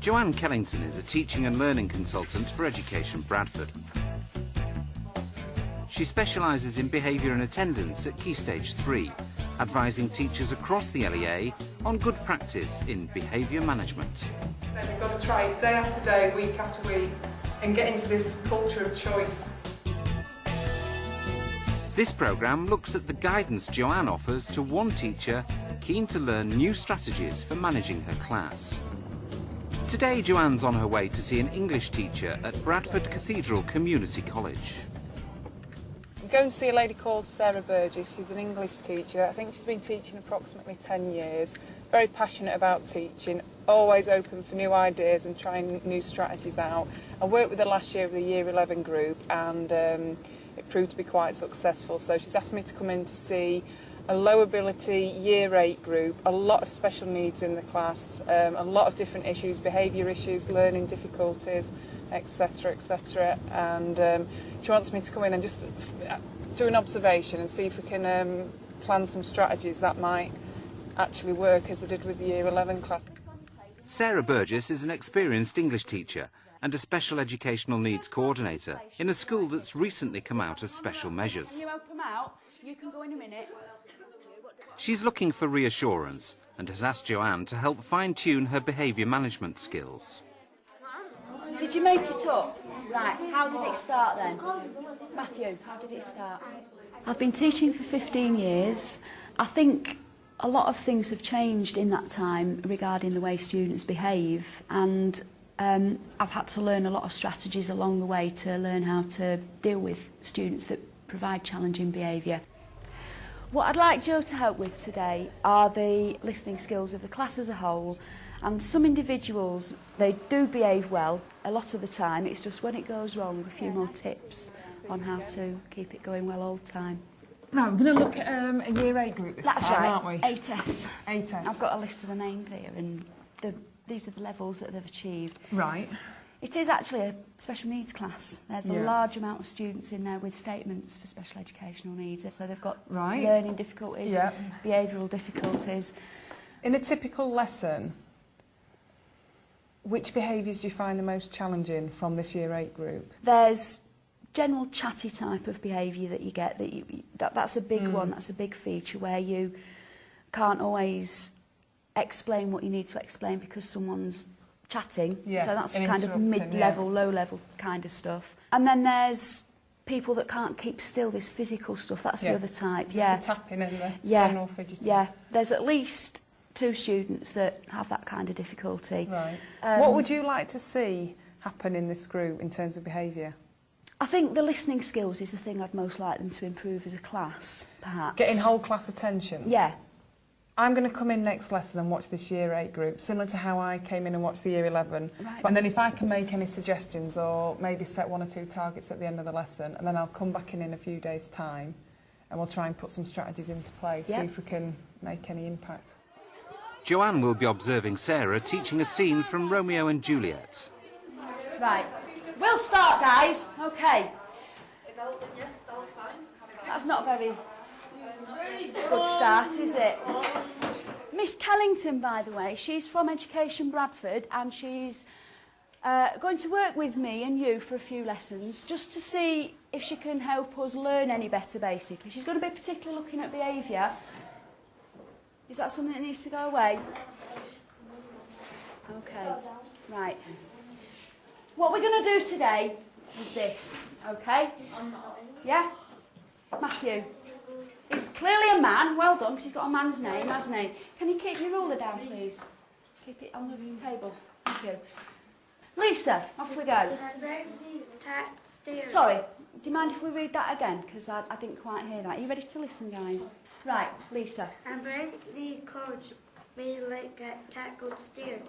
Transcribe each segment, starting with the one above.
Joanne Killington is a teaching and learning consultant for Education Bradford. She specialises in behaviour and attendance at Key Stage 3, advising teachers across the LEA on good practice in behaviour management. We've got to try it day after day, week after week, and get into this culture of choice. This programme looks at the guidance Joanne offers to one teacher keen to learn new strategies for managing her class. Today, Joanne's on her way to see an English teacher at Bradford Cathedral Community College. I'm going to see a lady called Sarah Burgess. She's an English teacher. I think she's been teaching approximately 10 years. Very passionate about teaching, always open for new ideas and trying new strategies out. I worked with her last year with the Year 11 group, and it proved to be quite successful. So she's asked me to come in to see a low ability Year 8 group, a lot of special needs in the class, a lot of different issues, behaviour issues, learning difficulties, etc, etc. And she wants me to come in and just do an observation and see if we can plan some strategies that might actually work as they did with the Year 11 class. Sarah Burgess is an experienced English teacher and a special educational needs coordinator in a school that's recently come out of special measures. Can you open them out? You can go in a minute. She's looking for reassurance and has asked Joanne to help fine-tune her behaviour management skills. Did you make it up? Right, how did it start then? Matthew, how did it start? I've been teaching for 15 years. I think a lot of things have changed in that time regarding the way students behave, and I've had to learn a lot of strategies along the way to learn how to deal with students that provide challenging behaviour. What I'd like Jo to help with today are the listening skills of the class as a whole, and some individuals, they do behave well a lot of the time. It's just when it goes wrong, a few more tips on how to keep it going well all the time. Right, we're going to look at a Year 8 group this time, aren't we? 8S. 8S. I've got a list of the names here, and these are the levels that they've achieved. Right. It is actually a special needs class. There's a large amount of students in there with statements for special educational needs. So they've got learning difficulties, behavioural difficulties. In a typical lesson, which behaviours do you find the most challenging from this Year 8 group? There's general chatty type of behaviour that you get. That's a big one. That's a big feature where you can't always explain what you need to explain because someone's chatting. So that's kind of mid-level, low-level kind of stuff. And then there's people that can't keep still, this physical stuff. That's the other type. The tapping and the general fidgeting. Yeah, there's at least 2 students that have that kind of difficulty. Right. What would you like to see happen in this group in terms of behaviour? I think the listening skills is the thing I'd most like them to improve as a class, perhaps. Getting whole class attention? Yeah. I'm going to come in next lesson and watch this Year 8 group, similar to how I came in and watched the Year 11. Right. And then if I can make any suggestions or maybe set 1 or 2 targets at the end of the lesson, and then I'll come back in a few days' time and we'll try and put some strategies into place, see if we can make any impact. Joanne will be observing Sarah teaching a scene from Romeo and Juliet. Right. We'll start, guys. OK. That's not a very good start, is it? Miss Killington, by the way, she's from Education Bradford, and she's going to work with me and you for a few lessons just to see if she can help us learn any better, basically. She's going to be particularly looking at behaviour. Is that something that needs to go away? OK, right. What we're going to do today is this, OK? Yeah? Matthew. He's clearly a man. Well done, because he's got a man's name, hasn't he? Can you keep your ruler down, please? Keep it on the table. Thank you. Lisa, off we go. Sorry, do you mind if we read that again? Because I didn't quite hear that. Are you ready to listen, guys? Right, Lisa. And break the coach may like get tackled steer.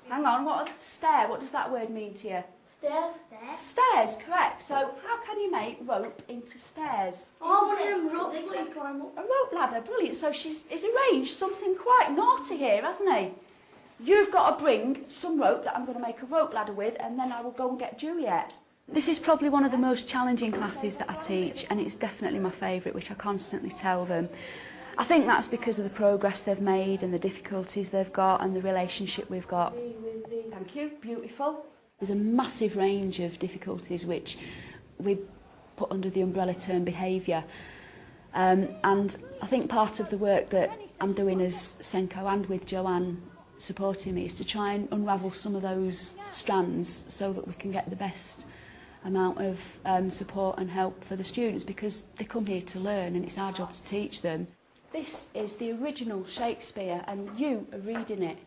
Hang on, what stare? What does that word mean to you? Stairs. Stairs, correct. So how can you make rope into stairs? Oh, one of them ropes where you climb up. A rope ladder, brilliant. So he's arranged something quite naughty here, hasn't he? You've got to bring some rope that I'm going to make a rope ladder with, and then I will go and get Juliet. This is probably one of the most challenging classes that I teach, and it's definitely my favourite, which I constantly tell them. I think that's because of the progress they've made and the difficulties they've got and the relationship we've got. Thank you. Beautiful. There's a massive range of difficulties which we put under the umbrella term behaviour. And I think part of the work that I'm doing as Senko and with Joanne supporting me is to try and unravel some of those strands so that we can get the best amount of support and help for the students, because they come here to learn and it's our job to teach them. This is the original Shakespeare and you are reading it.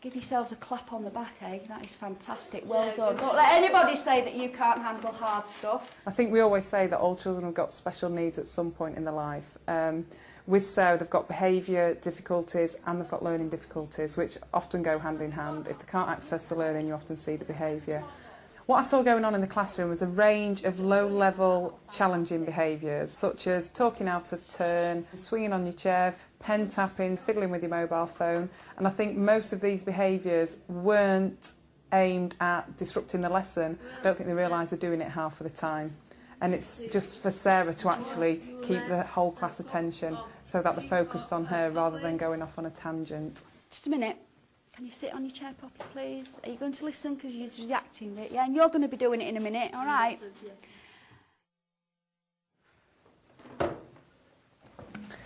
Give yourselves a clap on the back, eh? That is fantastic. Well done. Don't let anybody say that you can't handle hard stuff. I think we always say that all children have got special needs at some point in their life. With Sarah, they've got behaviour difficulties and they've got learning difficulties, which often go hand in hand. If they can't access the learning, you often see the behaviour. What I saw going on in the classroom was a range of low-level challenging behaviours, such as talking out of turn, swinging on your chair, pen tapping, fiddling with your mobile phone. And I think most of these behaviours weren't aimed at disrupting the lesson. I don't think they realise they're doing it half of the time. And it's just for Sarah to actually keep the whole class attention so that they're focused on her rather than going off on a tangent. Just a minute. Can you sit on your chair properly, please? Are you going to listen? Because you're reacting it, yeah? And you're going to be doing it in a minute, all right?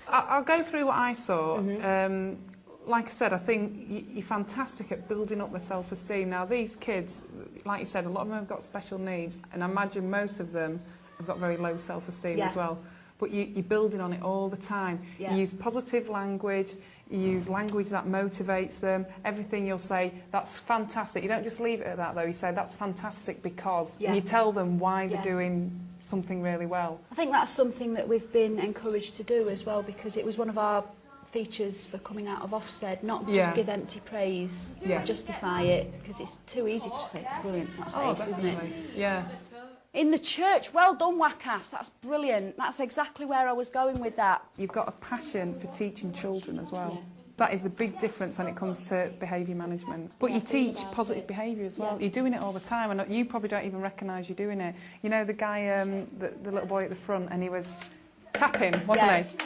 I'll go through what I saw. Like I said, I think you're fantastic at building up their self-esteem. Now, these kids, like you said, a lot of them have got special needs, and I imagine most of them have got very low self-esteem as well. But you're building on it all the time. You use positive language, you use language that motivates them. Everything you'll say, that's fantastic. You don't just leave it at that, though. You say, that's fantastic because, and you tell them why they're doing something really well. I think that's something that we've been encouraged to do as well, because it was one of our features for coming out of Ofsted, not just give empty praise, justify it, because it's too easy to just say, it's brilliant, that's face, isn't it? Yeah. In the church, well done, Wakas, that's brilliant. That's exactly where I was going with that. You've got a passion for teaching children as well. That is the big difference when it comes to behaviour management. But you teach positive behaviour as well. You're doing it all the time, and you probably don't even recognise you're doing it. You know, the guy, the little boy at the front, and he was tapping, wasn't he?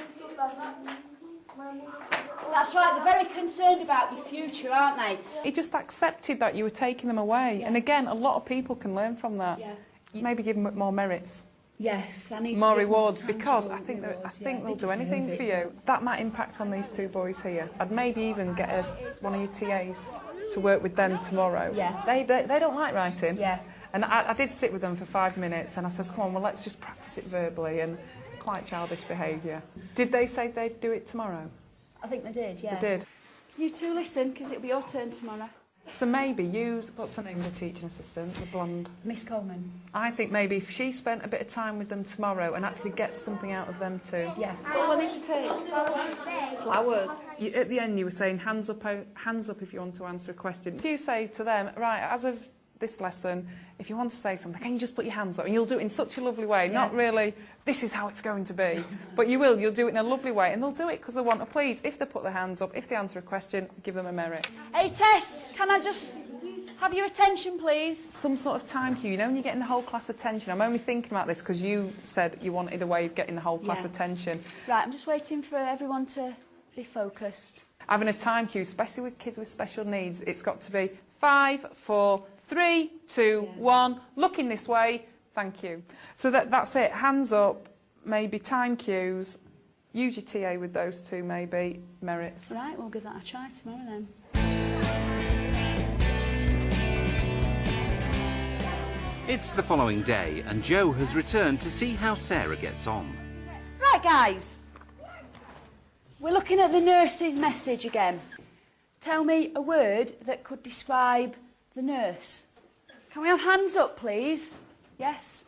That's right, they're very concerned about your future, aren't they? He just accepted that you were taking them away. And again, a lot of people can learn from that. You maybe give them more merits. Yes, I need more to rewards, because I think they'll do anything for you. That might impact on these two boys here. I'd maybe even get one of your TAs to work with them tomorrow. They don't like writing. And I did sit with them for 5 minutes, and I said, come on, well, let's just practice it verbally, and quite childish behaviour. Did they say they'd do it tomorrow? I think they did, They did. You two listen, because it'll be your turn tomorrow. So maybe use, what's the name of the teaching assistant, the blonde? Miss Coleman. I think maybe if she spent a bit of time with them tomorrow and actually get something out of them too. What do I need to take? Flowers. At the end you were saying hands up if you want to answer a question. If you say to them, right, as of this lesson, if you want to say something, can you just put your hands up? And you'll do it in such a lovely way, not really, this is how it's going to be. But you'll do it in a lovely way, and they'll do it because they want to please. If they put their hands up, if they answer a question, give them a merit. Hey Tess, can I just have your attention, please? Some sort of time cue, you know, when you're getting the whole class attention. I'm only thinking about this because you said you wanted a way of getting the whole class attention. Right, I'm just waiting for everyone to be focused. Having a time cue, especially with kids with special needs, it's got to be 5, 4, 3, 2, 1, looking this way, thank you. So that's it, hands up, maybe time cues, use your TA with those two maybe, merits. Right, we'll give that a try tomorrow then. It's the following day and Joe has returned to see how Sarah gets on. Right guys, we're looking at the nurse's message again. Tell me a word that could describe the nurse. Can we have hands up, please? Yes.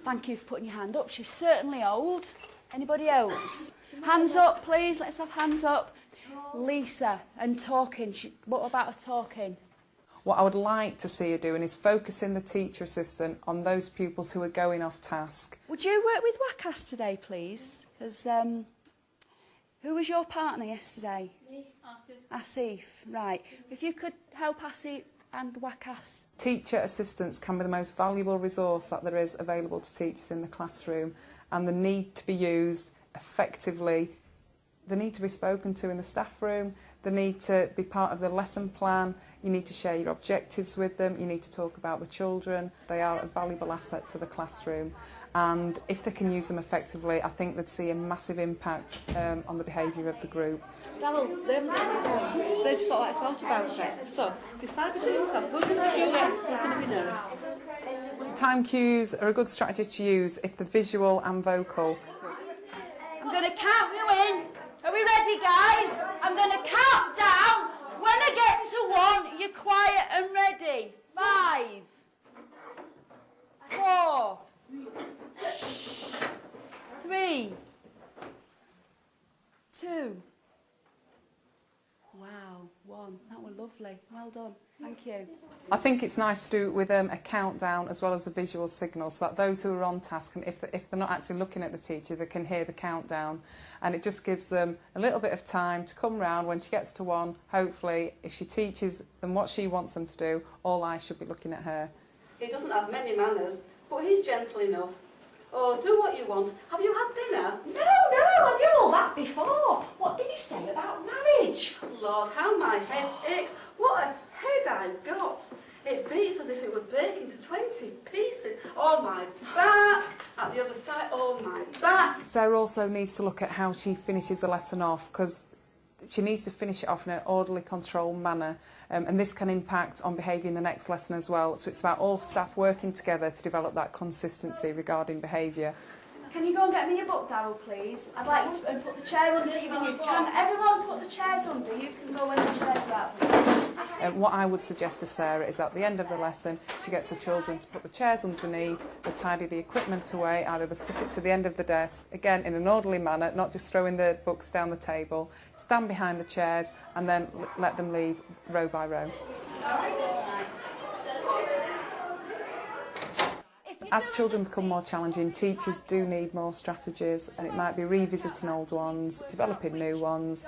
Thank you for putting your hand up. She's certainly old. Anybody else? Hands up, please. Let's have hands up. Lisa, and talking. What about her talking? What I would like to see her doing is focusing the teacher assistant on those pupils who are going off task. Would you work with Wakas today, please? Because who was your partner yesterday? Me. Asif, right. If you could help Asif and Wakas. Teacher assistants can be the most valuable resource that there is available to teachers in the classroom, and they need to be used effectively. They need to be spoken to in the staff room. They need to be part of the lesson plan. You need to share your objectives with them. You need to talk about the children. They are a valuable asset to the classroom. And if they can use them effectively, I think they'd see a massive impact on the behaviour of the group. Daryl, they've sort of thought about it. So, decide between yourselves, who's going to be Juliet, who's going to be nurse? Time cues are a good strategy to use if they're visual and vocal. I'm going to count you in. Are we ready, guys? I'm going to count down. When I get to 1, you're quiet and ready. 5, 4, 3, 2. Wow, 1. That was lovely. Well done. Thank you. I think it's nice to do with a countdown as well as a visual signal, so that those who are on task, and if they're not actually looking at the teacher, they can hear the countdown, and it just gives them a little bit of time to come round. When she gets to 1, hopefully, if she teaches them what she wants them to do, all eyes should be looking at her. He doesn't have many manners, but he's gentle enough. Oh, do what you want. Have you had dinner? No, I knew all that before. What did he say about marriage? Lord, how my head aches. What a head I've got. It beats as if it would break into 20 pieces. Oh, my back. At the other side, oh, my back. Sarah also needs to look at how she finishes the lesson off, because she needs to finish it off in an orderly, controlled manner, and this can impact on behaviour in the next lesson as well. So it's about all staff working together to develop that consistency regarding behaviour. Can you go and get me your book, Daryl, please? I'd like you to put the chair under that you've been using. Can everyone put the chairs under? You can go when the chairs are out. What I would suggest to Sarah is at the end of the lesson, she gets the children to put the chairs underneath, they tidy the equipment away, either they put it to the end of the desk, again in an orderly manner, not just throwing the books down the table, stand behind the chairs and then let them leave row by row. As children become more challenging, teachers do need more strategies, and it might be revisiting old ones, developing new ones,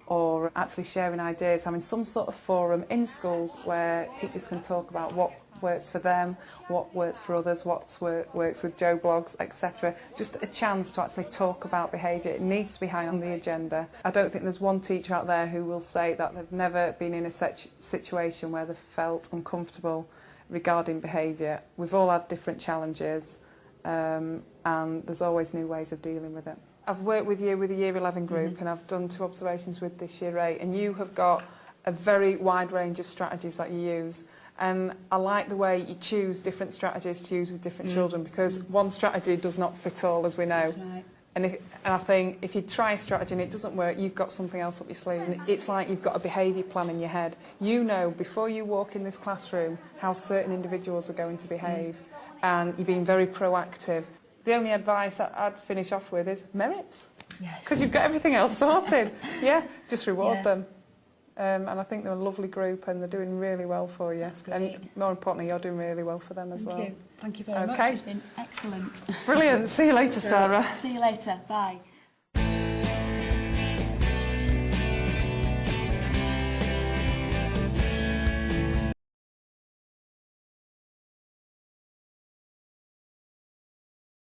or actually sharing ideas, having some sort of forum in schools where teachers can talk about what works for them, what works for others, what works with Joe Blogs, etc. Just a chance to actually talk about behaviour. It needs to be high on the agenda. I don't think there's one teacher out there who will say that they've never been in a situation where they've felt uncomfortable regarding behaviour. We've all had different challenges, and there's always new ways of dealing with it. I've worked with you with the Year 11 group, and I've done 2 observations with this Year 8, and you have got a very wide range of strategies that you use. And I like the way you choose different strategies to use with different children, because one strategy does not fit all, as we know. That's right. And I think if you try a strategy and it doesn't work, you've got something else up your sleeve. And it's like you've got a behaviour plan in your head. You know before you walk in this classroom how certain individuals are going to behave, and you're being very proactive. The only advice I'd finish off with is merits. Yes. Because you've got everything else sorted. Yeah, just reward them. And I think they're a lovely group and they're doing really well for you. That's great. And more importantly, you're doing really well for them as well. Thank you very much. It's been excellent. Brilliant. See you later, Sarah. See you later. Bye.